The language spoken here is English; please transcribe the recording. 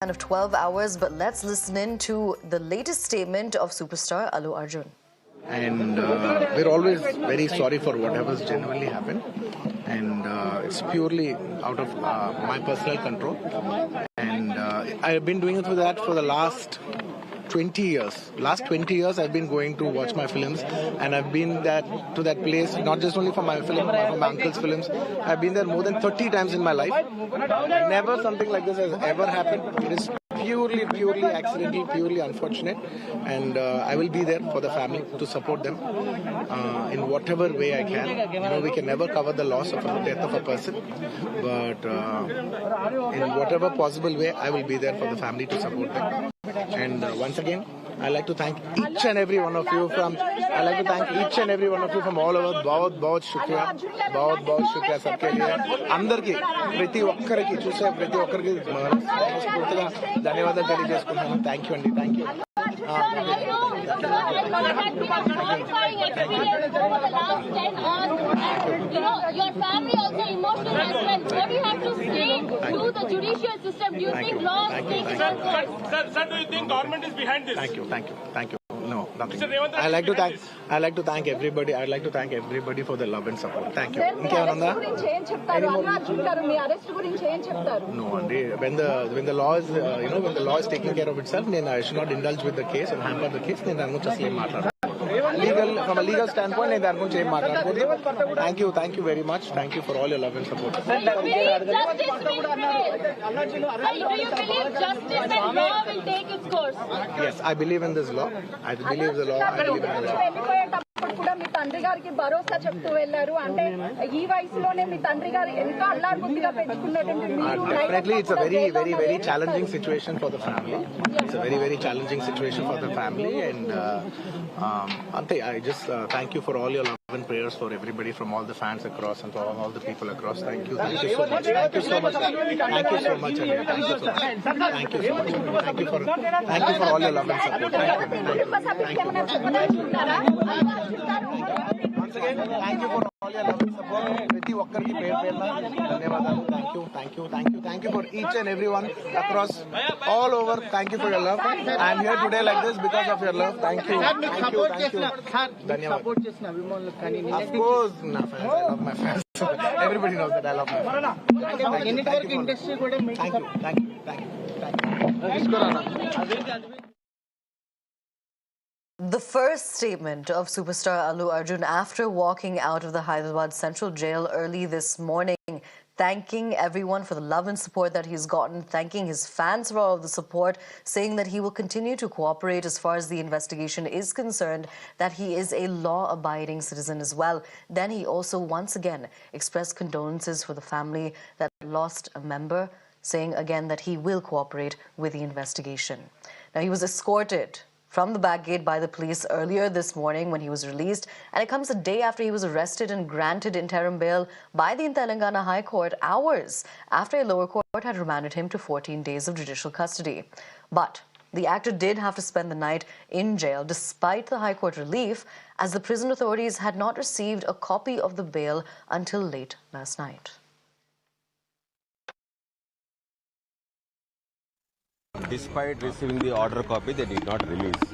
Of 12 hours, but let's listen in to the latest statement of superstar Allu Arjun. And we're always very sorry for whatever's genuinely happened, and it's purely out of my personal control, and I've been doing it for that for the last 20 years. Last 20 years I've been going to watch my films, and I've been to that place not just only for my film, but for my uncle's films. I've been there more than 30 times in my life. Never something like this has ever happened. It is purely accidental, purely unfortunate, and I will be there for the family to support them in whatever way I can. You know, we can never cover the loss of the death of a person, but in whatever possible way, I will be there for the family to support them. And once again, I'd like to thank each and every one of you from all over. बहुत शुक्रिया सबके लिए అందరికీ ప్రతి ఒక్కరికి చూసే ప్రతి ఒక్కరికి మనస్ఫూర్తిగా ధన్యవాదాలు తెలియజేసుకుంటున్నాను. థ్యాంక్ యూ అండి. Thank you. Your family also emotional as well. What do you have to say to the judicial system? Do you think law is taking its course? Sir, do you think government is behind this? Thank you. No, nothing. I'd like to thank everybody. I'd like to thank everybody for the love and support. Thank you. No, when the law is taking care of itself, then I should not indulge with the case and hamper the case. Then I'm not just from a legal standpoint, thank you very much. Thank you for all your love and support. Do you believe justice and law will take its course? Yes, I believe in this law. I believe in the law. కూడా మీ తండ్రి గారికి భరోసా చెప్తూ వెళ్లారు. అంటే ఈ వయసులోనే మీ తండ్రి గారు ఎంతో అల్లారుముద్దుగా పెంచుకున్నటువంటి definitely it's a very challenging situation for the family. It's a very challenging situation for the family, and Ante, I just thank you for all your love and prayers for everybody, from all the fans across and for all the people across. Thank you so much. Thank you so much. Thank you so much. Thank you for all your love and support. Once again, thank you for all your love and support. ప్రతి ఒక్కరికి పేరు పేరున ధన్యవాదాలు. Thank you for each and everyone across all over. Thank you for your love. I'm here today like this because of your love. Thank you. ధన్యవాదాలు. Of course, my fans. I love my fans. Everybody knows that I love my fans. Thank you. The first statement of superstar Allu Arjun after walking out of the Hyderabad Central Jail early this morning, thanking everyone for the love and support that he's gotten, thanking his fans for all of the support, saying that he will continue to cooperate as far as the investigation is concerned, that he is a law-abiding citizen as well. Then he also once again expressed condolences for the family that lost a member, saying again that he will cooperate with the investigation. Now, he was escorted from the back gate by the police earlier this morning when he was released, and it comes a day after he was arrested and granted interim bail by the Telangana High Court, hours after a lower court had remanded him to 14 days of judicial custody. But the actor did have to spend the night in jail despite the High Court relief, as the prison authorities had not received a copy of the bail until late last night. Despite receiving the order copy, they did not release.